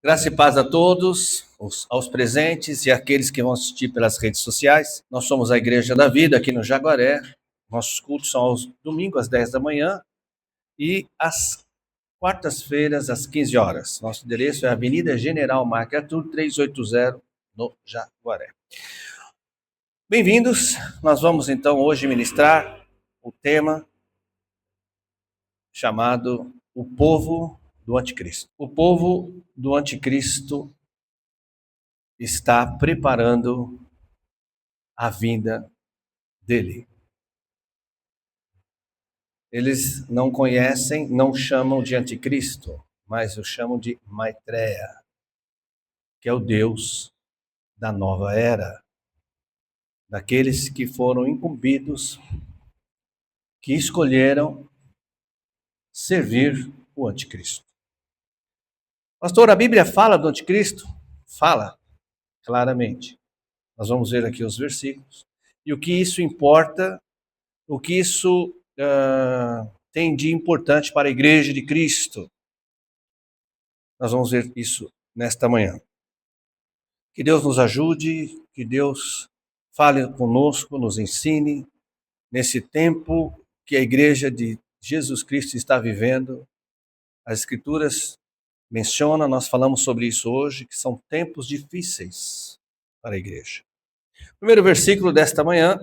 Graça e paz a todos, aos presentes e àqueles que vão assistir pelas redes sociais. Nós somos a Igreja da Vida aqui no Jaguaré. Nossos cultos são aos domingos às 10 da manhã e às quartas-feiras às 15 horas. Nosso endereço é Avenida General MacArthur 380, no Jaguaré. Bem-vindos. Nós vamos então hoje ministrar o tema chamado O Povo do Anticristo. O povo do Anticristo está preparando a vinda dele. Eles não conhecem, não chamam de Anticristo, mas o chamam de Maitreya, que é o Deus da nova era, daqueles que foram incumbidos, que escolheram servir o Anticristo. Pastor, a Bíblia fala do Anticristo? Fala, claramente. Nós vamos ver aqui os versículos. E o que isso importa, o que isso tem de importante para a Igreja de Cristo. Nós vamos ver isso nesta manhã. Que Deus nos ajude, que Deus fale conosco, nos ensine, nesse tempo que a Igreja de Jesus Cristo está vivendo. As Escrituras mencionam, nós falamos sobre isso hoje, que são tempos difíceis para a Igreja. O primeiro versículo desta manhã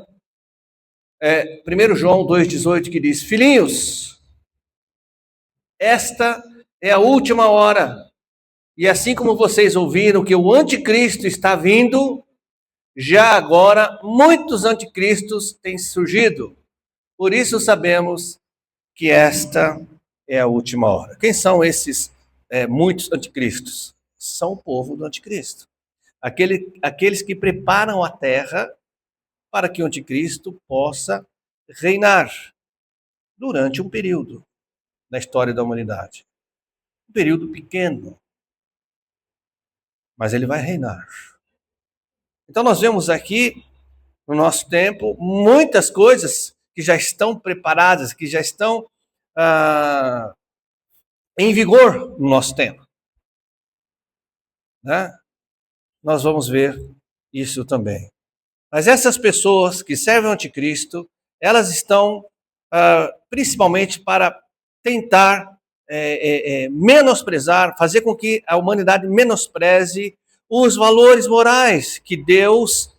é 1 João 2,18, que diz: Filhinhos, esta é a última hora, e assim como vocês ouviram que o anticristo está vindo, já agora muitos anticristos têm surgido. Por isso sabemos que esta é a última hora. Quem são esses muitos anticristos? São o povo do anticristo. Aqueles que preparam a terra para que o anticristo possa reinar durante um período na história da humanidade. Um período pequeno, mas ele vai reinar. Então nós vemos aqui, no nosso tempo, muitas coisas que já estão preparadas, que já estão em vigor no nosso tempo. Né? Nós vamos ver isso também. Mas essas pessoas que servem ao anticristo, elas estão principalmente para tentar menosprezar, fazer com que a humanidade menospreze os valores morais que Deus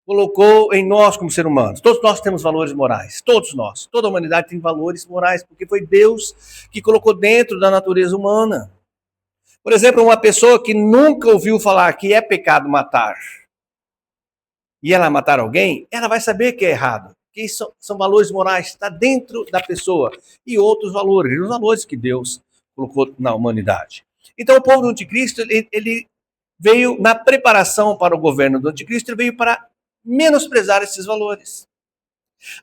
colocou em nós como seres humanos. Todos nós temos valores morais, todos nós. Toda a humanidade tem valores morais, porque foi Deus que colocou dentro da natureza humana. Por exemplo, uma pessoa que nunca ouviu falar que é pecado matar, e ela matar alguém, ela vai saber que é errado. Que isso são valores morais, está dentro da pessoa. E outros valores, os valores que Deus colocou na humanidade. Então o povo do anticristo, ele veio na preparação para o governo do anticristo, ele veio para menosprezar esses valores.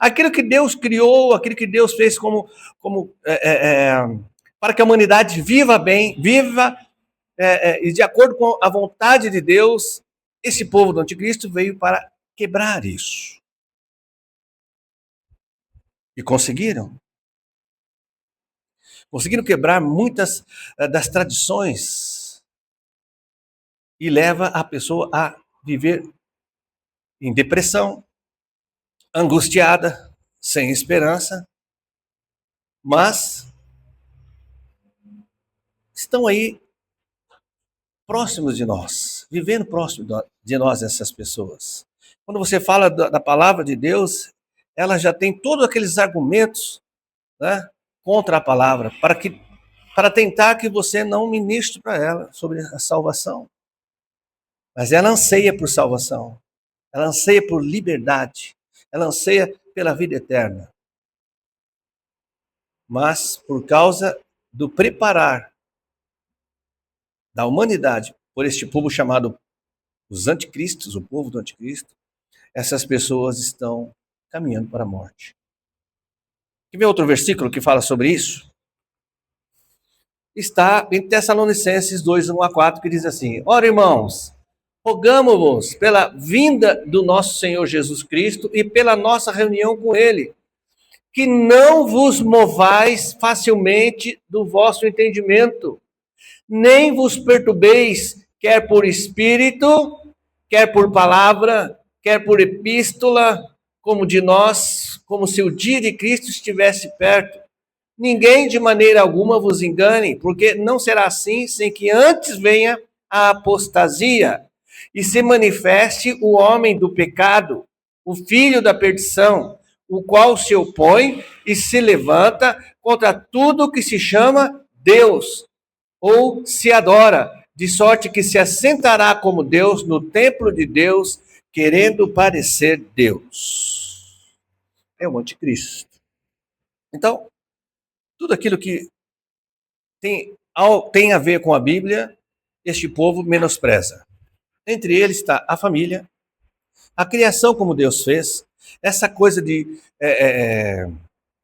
Aquilo que Deus criou, aquilo que Deus fez para que a humanidade viva bem, e de acordo com a vontade de Deus, esse povo do anticristo veio para quebrar isso. E conseguiram. Conseguiram quebrar muitas das tradições e leva a pessoa a viver em depressão, angustiada, sem esperança, mas estão aí próximos de nós, vivendo próximo de nós essas pessoas. Quando você fala da palavra de Deus, ela já tem todos aqueles argumentos, né, contra a palavra, para tentar que você não ministre para ela sobre a salvação. Mas ela anseia por salvação, ela anseia por liberdade, ela anseia pela vida eterna. Mas por causa do preparar da humanidade por este povo chamado os anticristos, o povo do anticristo, essas pessoas estão caminhando para a morte. Quer ver outro versículo que fala sobre isso? Está em Tessalonicenses 2, 1-4, que diz assim: Ora, irmãos, rogamo-vos pela vinda do nosso Senhor Jesus Cristo e pela nossa reunião com Ele, que não vos movais facilmente do vosso entendimento, Nem vos perturbeis, quer por espírito, quer por palavra, quer por epístola, como de nós, como se o dia de Cristo estivesse perto. Ninguém de maneira alguma vos engane, porque não será assim sem que antes venha a apostasia e se manifeste o homem do pecado, o filho da perdição, o qual se opõe e se levanta contra tudo que se chama Deus ou se adora, de sorte que se assentará como Deus no templo de Deus, querendo parecer Deus. É o anticristo. Então, tudo aquilo que tem a ver com a Bíblia, este povo menospreza. Entre eles está a família, a criação como Deus fez, essa coisa de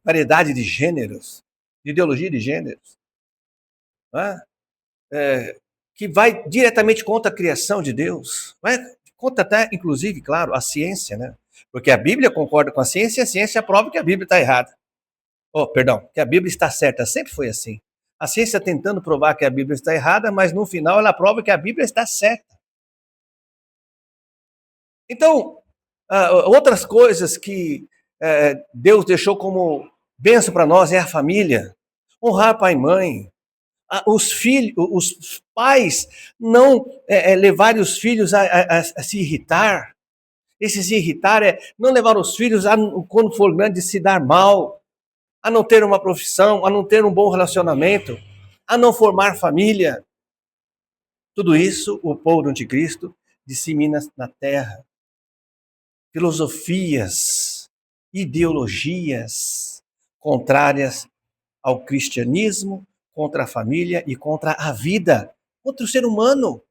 variedade de gêneros, de ideologia de gêneros, não é? Que vai diretamente contra a criação de Deus, vai contra até, inclusive, claro, a ciência, né? Porque a Bíblia concorda com a ciência e a ciência prova que a Bíblia está errada. Oh, perdão, que a Bíblia está certa, sempre foi assim. A ciência tentando provar que a Bíblia está errada, mas no final ela prova que a Bíblia está certa. Então, outras coisas que Deus deixou como bênção para nós é a família, honrar pai e mãe, os filhos, os pais não levarem os filhos a se irritar. Esse se irritar é não levar os filhos a, quando for grande, se dar mal, a não ter uma profissão, a não ter um bom relacionamento, a não formar família. Tudo isso o povo do anticristo dissemina na terra. Filosofias, ideologias contrárias ao cristianismo, contra a família e contra a vida, contra o ser humano.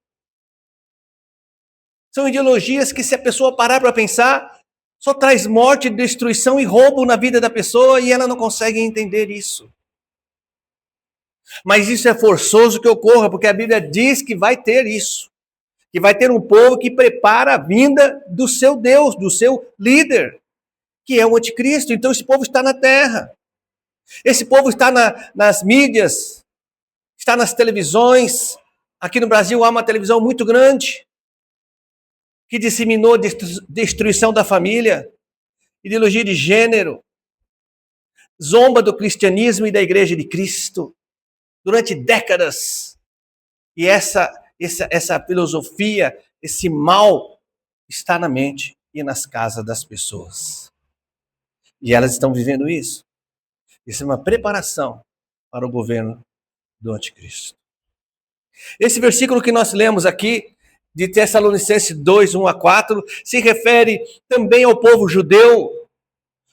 São ideologias que, se a pessoa parar para pensar, só traz morte, destruição e roubo na vida da pessoa e ela não consegue entender isso. Mas isso é forçoso que ocorra, porque a Bíblia diz que vai ter isso. Que vai ter um povo que prepara a vinda do seu Deus, do seu líder, que é o anticristo. Então esse povo está na terra. Esse povo está nas mídias, está nas televisões. Aqui no Brasil há uma televisão muito grande que disseminou destruição da família, ideologia de gênero, zomba do cristianismo e da igreja de Cristo durante décadas. E essa filosofia, esse mal está na mente e nas casas das pessoas. E elas estão vivendo isso. Isso é uma preparação para o governo do anticristo. Esse versículo que nós lemos aqui, de Tessalonicenses 2, 1 a 4, se refere também ao povo judeu.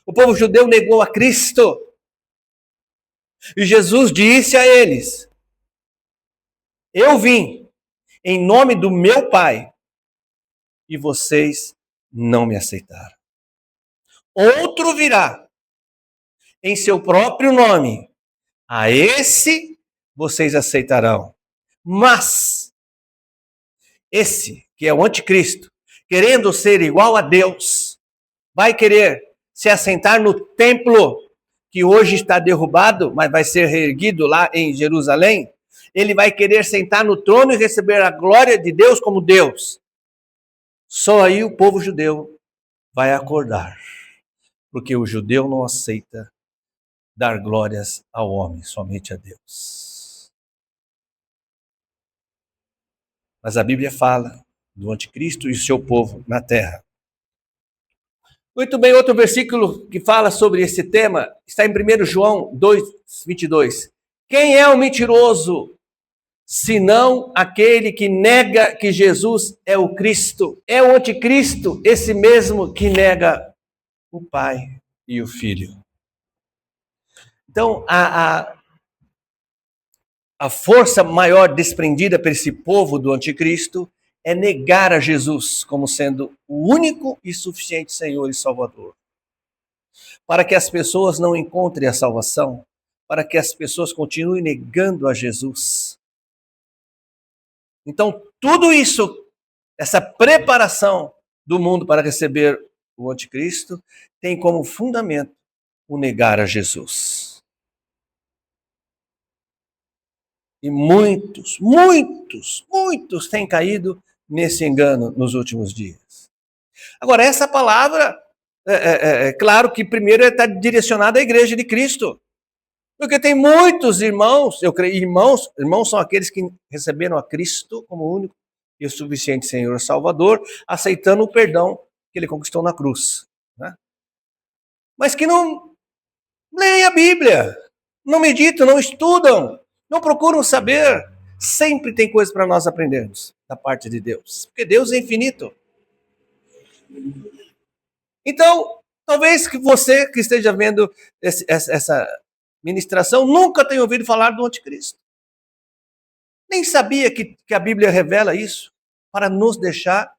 O povo judeu negou a Cristo. E Jesus disse a eles: eu vim em nome do meu Pai e vocês não me aceitaram. Outro virá em seu próprio nome. A esse vocês aceitarão. Mas esse, que é o anticristo, querendo ser igual a Deus, vai querer se assentar no templo que hoje está derrubado, mas vai ser reerguido lá em Jerusalém. Ele vai querer sentar no trono e receber a glória de Deus como Deus. Só aí o povo judeu vai acordar, porque o judeu não aceita dar glórias ao homem, somente a Deus. Mas a Bíblia fala do anticristo e o seu povo na terra. Muito bem, outro versículo que fala sobre esse tema está em 1 João 2, 22. Quem é o mentiroso, senão aquele que nega que Jesus é o Cristo? É o anticristo, esse mesmo que nega o Pai e o Filho. Então, a força maior desprendida por esse povo do anticristo é negar a Jesus como sendo o único e suficiente Senhor e Salvador. Para que as pessoas não encontrem a salvação, para que as pessoas continuem negando a Jesus. Então, tudo isso, essa preparação do mundo para receber o anticristo, tem como fundamento o negar a Jesus. E muitos têm caído nesse engano nos últimos dias. Agora, essa palavra, claro que primeiro está direcionada à igreja de Cristo. Porque tem muitos irmãos, eu creio, irmãos são aqueles que receberam a Cristo como único e o suficiente Senhor Salvador, aceitando o perdão que ele conquistou na cruz. Né? Mas que não leem a Bíblia, não meditam, não estudam, não procuram saber. Sempre tem coisa para nós aprendermos da parte de Deus, porque Deus é infinito. Então, talvez que você que esteja vendo essa ministração nunca tenha ouvido falar do anticristo. Nem sabia que a Bíblia revela isso para nos deixar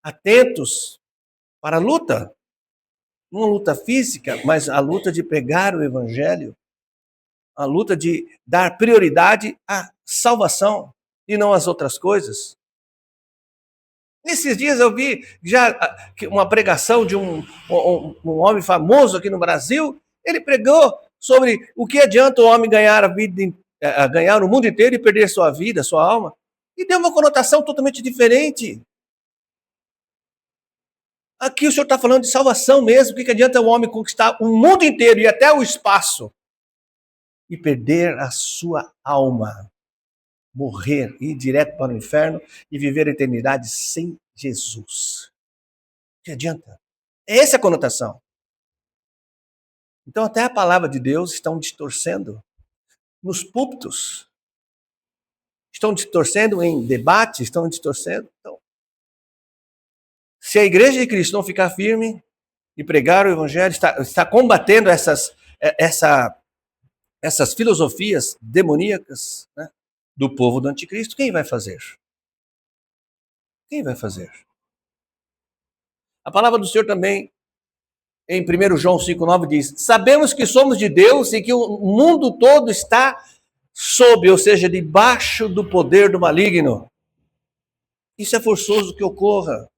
atentos para a luta. Não a luta física, mas a luta de pregar o evangelho, a luta de dar prioridade à salvação e não às outras coisas. Nesses dias eu vi já uma pregação de um homem famoso aqui no Brasil. Ele pregou sobre o que adianta o homem ganhar a vida, ganhar o mundo inteiro e perder sua vida, sua alma. E deu uma conotação totalmente diferente. Aqui o senhor está falando de salvação mesmo. O que adianta o homem conquistar o mundo inteiro e até o espaço e perder a sua alma? Morrer, ir direto para o inferno e viver a eternidade sem Jesus. O que adianta? Essa é a conotação. Então até a palavra de Deus estão distorcendo nos púlpitos. Estão distorcendo em debate, estão distorcendo. Então, se a igreja de Cristo não ficar firme e pregar o evangelho, está combatendo essas filosofias demoníacas, né, do povo do anticristo, quem vai fazer? Quem vai fazer? A palavra do Senhor também, em 1 João 5,9 diz: sabemos que somos de Deus e que o mundo todo está sob, ou seja, debaixo do poder do maligno. Isso é forçoso que ocorra.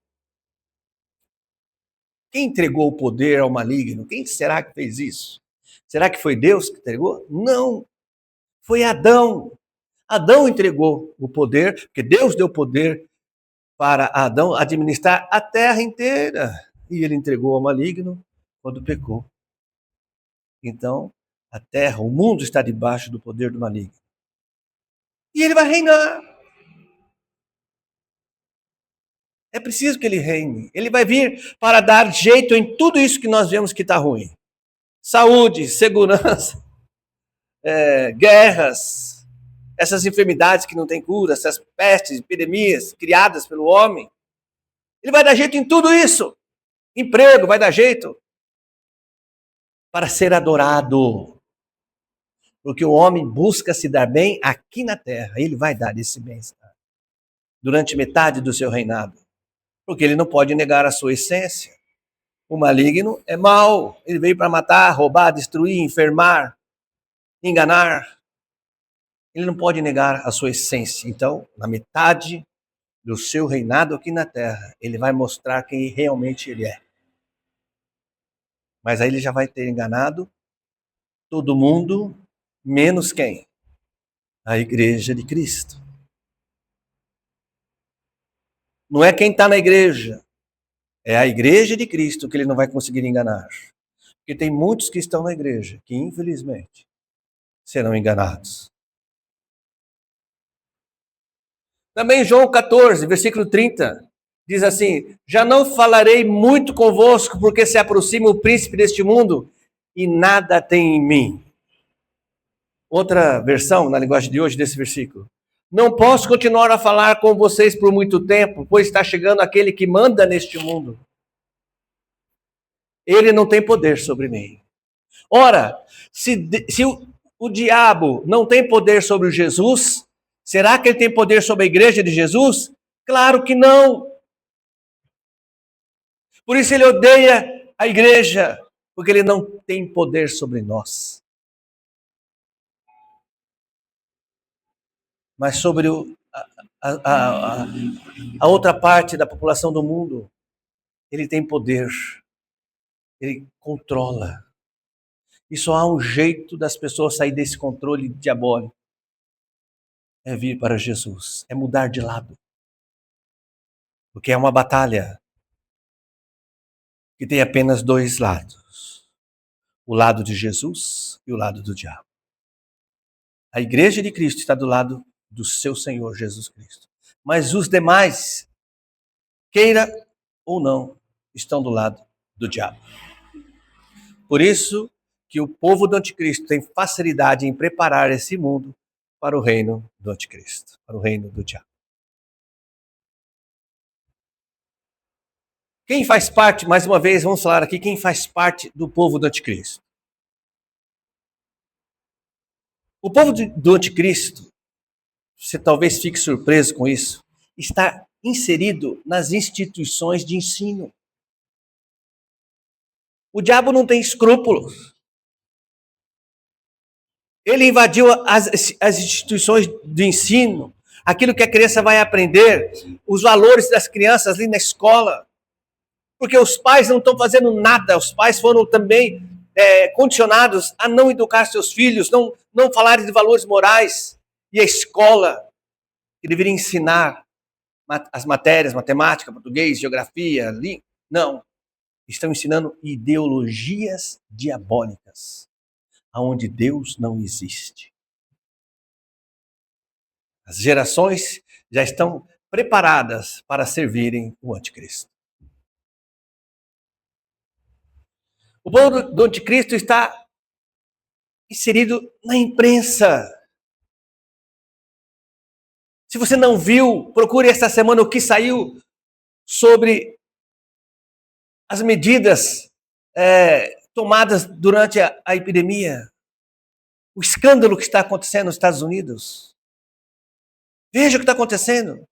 Quem entregou o poder ao maligno? Quem será que fez isso? Será que foi Deus que entregou? Não. Foi Adão. Adão entregou o poder, porque Deus deu poder para Adão administrar a terra inteira. E ele entregou ao maligno quando pecou. Então, a terra, o mundo está debaixo do poder do maligno. E ele vai reinar. É preciso que ele reine. Ele vai vir para dar jeito em tudo isso que nós vemos que está ruim. Saúde, segurança, guerras, essas enfermidades que não têm cura, essas pestes, epidemias criadas pelo homem. Ele vai dar jeito em tudo isso. Emprego vai dar jeito para ser adorado. Porque o homem busca se dar bem aqui na terra. Ele vai dar esse bem-estar durante metade do seu reinado. Porque ele não pode negar a sua essência. O maligno é mau. Ele veio para matar, roubar, destruir, enfermar, enganar. Ele não pode negar a sua essência. Então, na metade do seu reinado aqui na terra, ele vai mostrar quem realmente ele é. Mas aí ele já vai ter enganado todo mundo, menos quem? A igreja de Cristo. Não é quem está na igreja, é a igreja de Cristo que ele não vai conseguir enganar. Porque tem muitos que estão na igreja que, infelizmente, serão enganados. Também João 14, versículo 30, diz assim: já não falarei muito convosco, porque se aproxima o príncipe deste mundo e nada tem em mim. Outra versão, na linguagem de hoje, desse versículo: não posso continuar a falar com vocês por muito tempo, pois está chegando aquele que manda neste mundo. Ele não tem poder sobre mim. Ora, se o diabo não tem poder sobre Jesus, será que ele tem poder sobre a igreja de Jesus? Claro que não. Por isso ele odeia a igreja, porque ele não tem poder sobre nós. Mas sobre a outra parte da população do mundo, ele tem poder. Ele controla. E só há um jeito das pessoas sair desse controle diabólico. é vir para Jesus, é mudar de lado. Porque é uma batalha que tem apenas dois lados: o lado de Jesus e o lado do diabo. A igreja de Cristo está do lado do seu Senhor Jesus Cristo. Mas os demais, queira ou não, estão do lado do diabo. Por isso que o povo do anticristo tem facilidade em preparar esse mundo para o reino do anticristo, para o reino do diabo. Quem faz parte, mais uma vez, vamos falar aqui, quem faz parte do povo do anticristo? O povo do anticristo, você talvez fique surpreso com isso, está inserido nas instituições de ensino. O diabo não tem escrúpulos. Ele invadiu as instituições de ensino, aquilo que a criança vai aprender, os valores das crianças ali na escola. Porque os pais não estão fazendo nada, os pais foram também condicionados a não educar seus filhos, não falar de valores morais. E a escola, que deveria ensinar as matérias, matemática, português, geografia, não. Estão ensinando ideologias diabólicas, aonde Deus não existe. As gerações já estão preparadas para servirem o anticristo. O povo do anticristo está inserido na imprensa. Se você não viu, procure esta semana o que saiu sobre as medidas tomadas durante a epidemia. O escândalo que está acontecendo nos Estados Unidos. Veja o que está acontecendo.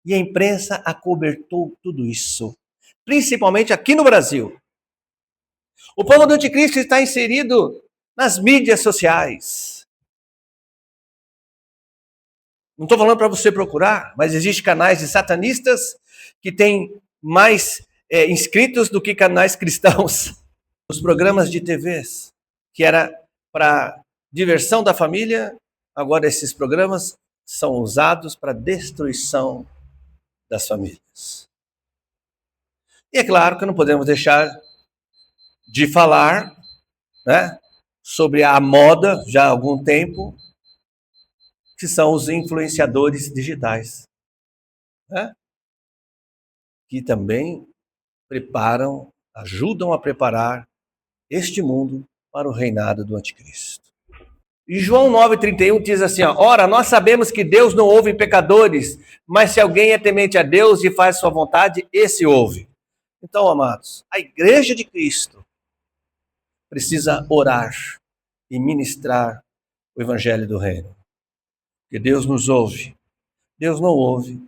E a imprensa acobertou tudo isso. Principalmente aqui no Brasil. O povo do anticristo está inserido nas mídias sociais. Não estou falando para você procurar, mas existem canais de satanistas que têm mais inscritos do que canais cristãos. Os programas de TVs, que era para diversão da família, agora esses programas são usados para destruição das famílias. E é claro que não podemos deixar de falar, né, sobre a moda, já há algum tempo, que são os influenciadores digitais, né, que também ajudam a preparar este mundo para o reinado do anticristo. E João 9,31 diz assim, ora, nós sabemos que Deus não ouve pecadores, mas se alguém é temente a Deus e faz sua vontade, esse ouve. Então, amados, a igreja de Cristo precisa orar e ministrar o evangelho do reino. Porque Deus nos ouve. Deus não ouve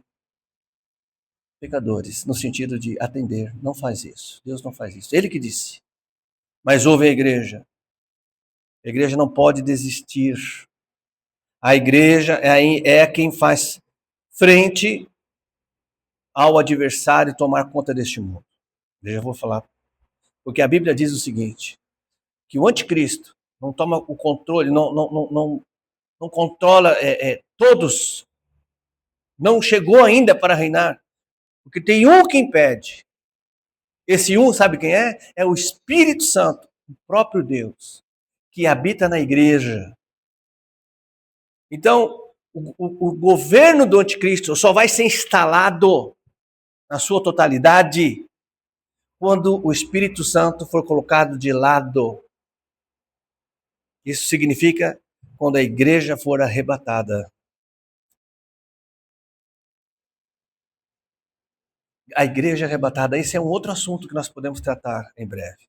pecadores, no sentido de atender. Não faz isso. Deus não faz isso. Ele que disse. Mas ouve a igreja. A igreja não pode desistir. A igreja é quem faz frente ao adversário tomar conta deste mundo. Eu já vou falar. Porque a Bíblia diz o seguinte, que o anticristo não toma o controle, não controla todos. Não chegou ainda para reinar. Porque tem um que impede. Esse um, sabe quem é? É o Espírito Santo, o próprio Deus, que habita na igreja. Então, o governo do anticristo só vai ser instalado na sua totalidade quando o Espírito Santo for colocado de lado. Isso significa quando a igreja for arrebatada. A igreja arrebatada, esse é um outro assunto que nós podemos tratar em breve.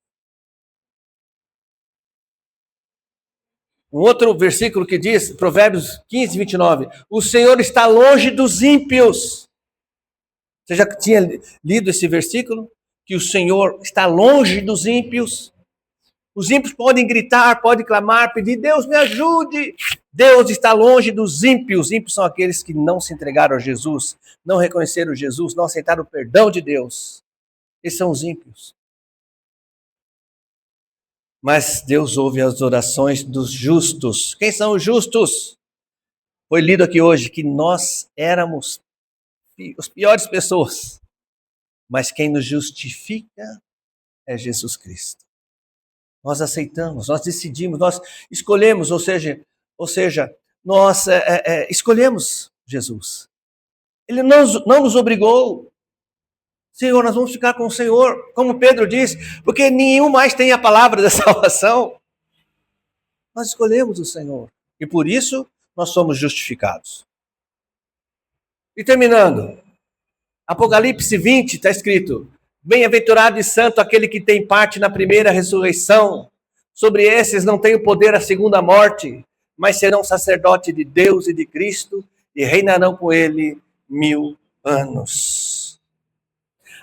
Um outro versículo que diz, Provérbios 15, 29, o Senhor está longe dos ímpios. Você já tinha lido esse versículo? Que o Senhor está longe dos ímpios. Os ímpios podem gritar, podem clamar, pedir, Deus me ajude. Deus está longe dos ímpios. Os ímpios são aqueles que não se entregaram a Jesus, não reconheceram Jesus, não aceitaram o perdão de Deus. Esses são os ímpios. Mas Deus ouve as orações dos justos. Quem são os justos? Foi lido aqui hoje que nós éramos as piores pessoas, mas quem nos justifica é Jesus Cristo. Nós aceitamos, nós decidimos, nós escolhemos, ou seja, nós escolhemos Jesus. Ele não nos obrigou. Senhor, nós vamos ficar com o Senhor, como Pedro diz, porque nenhum mais tem a palavra da salvação. Nós escolhemos o Senhor e por isso nós somos justificados. E terminando, Apocalipse 20 está escrito: bem-aventurado e santo aquele que tem parte na primeira ressurreição. Sobre esses não tem o poder a segunda morte, mas serão sacerdote de Deus e de Cristo e reinarão com ele 1000 anos.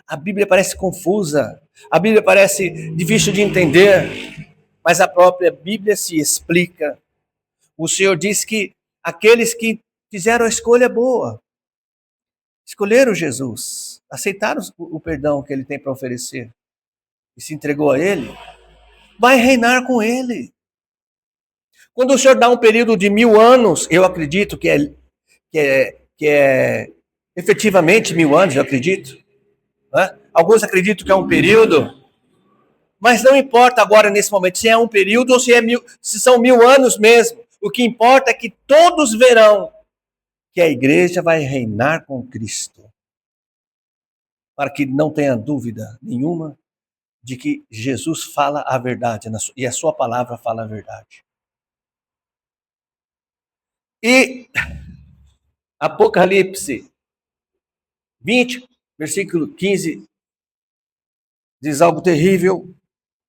A Bíblia parece confusa, a Bíblia parece difícil de entender, mas a própria Bíblia se explica. O Senhor diz que aqueles que fizeram a escolha boa, escolheram Jesus, aceitaram o perdão que ele tem para oferecer e se entregou a ele, vai reinar com ele. Quando o Senhor dá um período de 1000 anos, eu acredito que é efetivamente 1000 anos, eu acredito. Né? Alguns acreditam que é um período, mas não importa agora nesse momento se é um período ou se são 1000 anos mesmo. O que importa é que todos verão que a igreja vai reinar com Cristo. Para que não tenha dúvida nenhuma de que Jesus fala a verdade e a sua palavra fala a verdade. E Apocalipse 20, versículo 15, diz algo terrível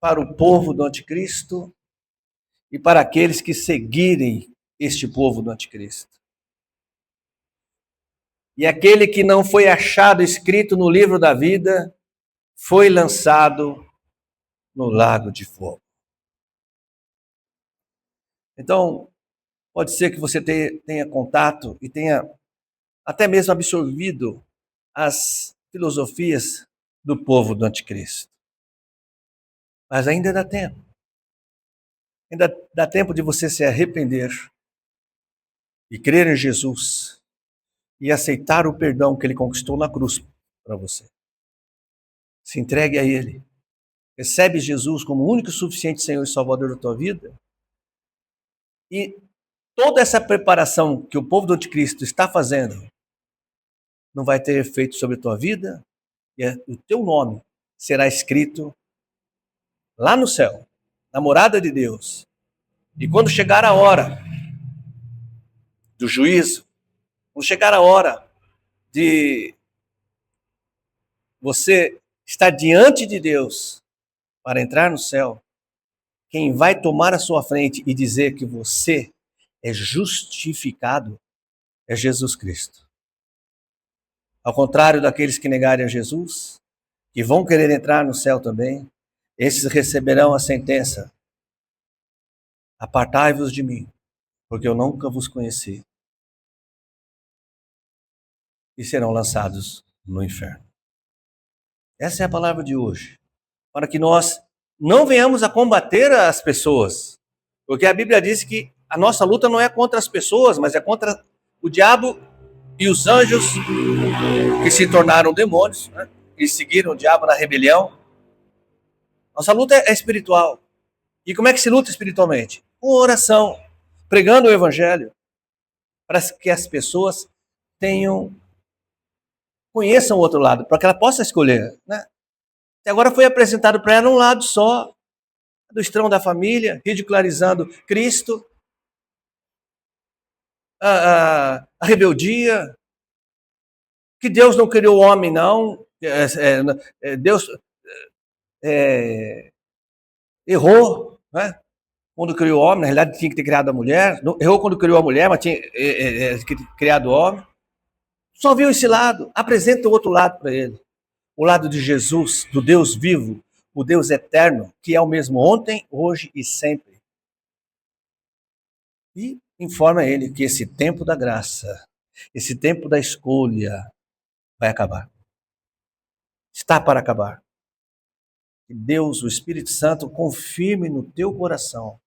para o povo do anticristo e para aqueles que seguirem este povo do anticristo. E aquele que não foi achado escrito no livro da vida foi lançado no lago de fogo. Então, pode ser que você tenha contato e tenha até mesmo absorvido as filosofias do povo do anticristo. Mas ainda dá tempo. Ainda dá tempo de você se arrepender e crer em Jesus e aceitar o perdão que ele conquistou na cruz para você. Se entregue a ele. Recebe Jesus como o único e suficiente Senhor e Salvador da tua vida. E toda essa preparação que o povo do anticristo está fazendo não vai ter efeito sobre a tua vida e o teu nome será escrito lá no céu, na morada de Deus. E quando chegar a hora do juízo, quando chegar a hora de você estar diante de Deus para entrar no céu, quem vai tomar a sua frente e dizer que você é justificado é Jesus Cristo. Ao contrário daqueles que negarem a Jesus, que vão querer entrar no céu também, esses receberão a sentença: apartai-vos de mim, porque eu nunca vos conheci. E serão lançados no inferno. Essa é a palavra de hoje. Para que nós não venhamos a combater as pessoas. Porque a Bíblia diz que a nossa luta não é contra as pessoas, mas é contra o diabo e os anjos que se tornaram demônios, né? E seguiram o diabo na rebelião. Nossa luta é espiritual. E como é que se luta espiritualmente? Com oração, pregando o evangelho, para que as pessoas conheçam o outro lado, para que ela possa escolher, né? E agora foi apresentado para ela um lado só, do estrão da família, ridicularizando Cristo, a rebeldia, que Deus não criou o homem, não. Deus errou, né? Quando criou o homem, na realidade tinha que ter criado a mulher. Errou quando criou a mulher, mas tinha que ter criado o homem. Só viu esse lado, apresenta o outro lado para ele. O lado de Jesus, do Deus vivo, o Deus eterno, que é o mesmo ontem, hoje e sempre. E informa ele que esse tempo da graça, esse tempo da escolha, vai acabar. Está para acabar. Que Deus, o Espírito Santo, confirme no teu coração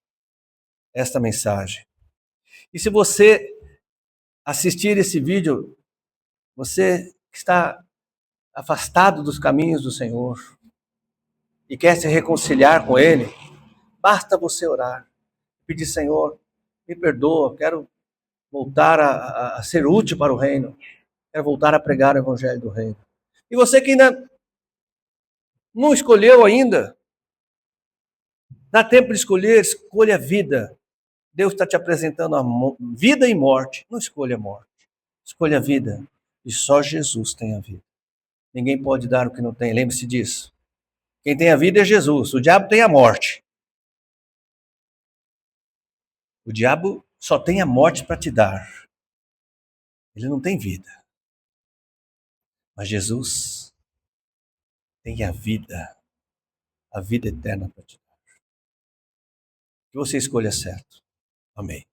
esta mensagem. E se você assistir esse vídeo, você que está afastado dos caminhos do Senhor e quer se reconciliar com Ele, basta você orar, pedir: Senhor, me perdoa, quero voltar a ser útil para o reino, quero voltar a pregar o evangelho do reino. E você que ainda não escolheu ainda, dá tempo de escolher, escolha a vida. Deus está te apresentando a vida e morte. Não escolha a morte, escolha a vida. E só Jesus tem a vida. Ninguém pode dar o que não tem, lembre-se disso. Quem tem a vida é Jesus, o diabo tem a morte. O diabo só tem a morte para te dar. Ele não tem vida. Mas Jesus tem a vida eterna para te dar. Que você escolha certo. Amém.